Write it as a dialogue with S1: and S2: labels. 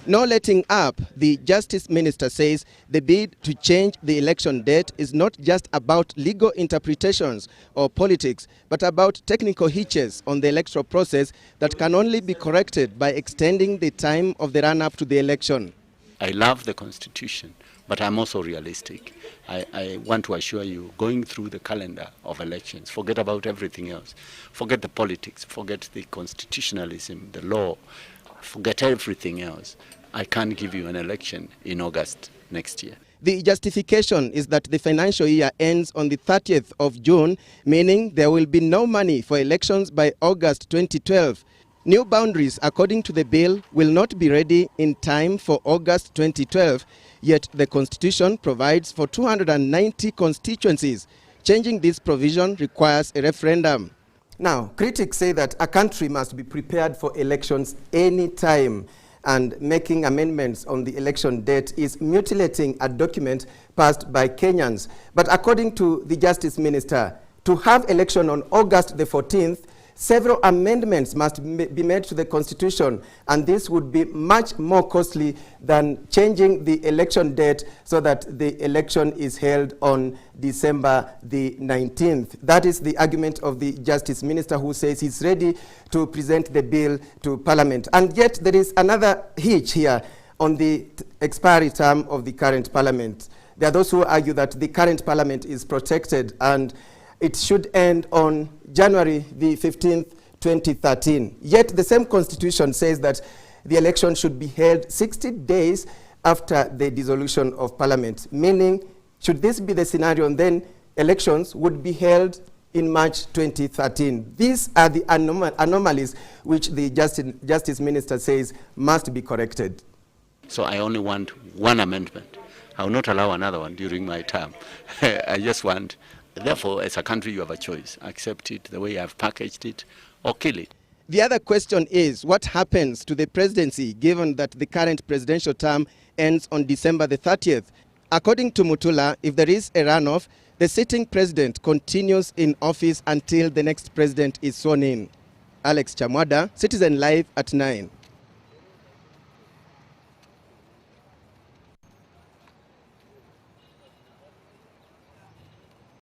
S1: No letting up, the Justice Minister says the bid to change the election date is not just about legal interpretations or politics, but about technical hitches on the electoral process that can only be corrected by extending the time of the run-up to the election.
S2: I love the Constitution, but I'm also realistic. I want to assure you, going through the calendar of elections, forget about everything else. Forget the politics, forget the constitutionalism, the law, forget everything else. I can't give you an election in August next year.
S1: The justification is that the financial year ends on the 30th of June, meaning there will be no money for elections by August 2012. New boundaries, according to the bill, will not be ready in time for August 2012, yet the Constitution provides for 290 constituencies. Changing this provision requires a referendum. Now, critics say that a country must be prepared for elections any time, and making amendments on the election date is mutilating a document passed by Kenyans. But according to the Justice Minister, to have election on August the 14th, several amendments must be made to the Constitution, and this would be much more costly than changing the election date so that the election is held on December the 19th. That is the argument of the Justice Minister, who says he's ready to present the bill to Parliament. And yet there is another hitch here on the expiry term of the current Parliament. There are those who argue that the current Parliament is protected and it should end on January the 15th, 2013. Yet the same Constitution says that the election should be held 60 days after the dissolution of Parliament, meaning, should this be the scenario, then elections would be held in March 2013. These are the anomalies which the Justice Minister says must be corrected.
S2: So I only want one amendment. I will not allow another one during my term. I just want. Therefore, as a country, you have a choice. Accept it the way I've packaged it, or kill it.
S1: The other question is, what happens to the presidency given that the current presidential term ends on December the 30th? According to Mutula, if there is a runoff, the sitting president continues in office until the next president is sworn in. Alex Chamwada, Citizen Live at 9.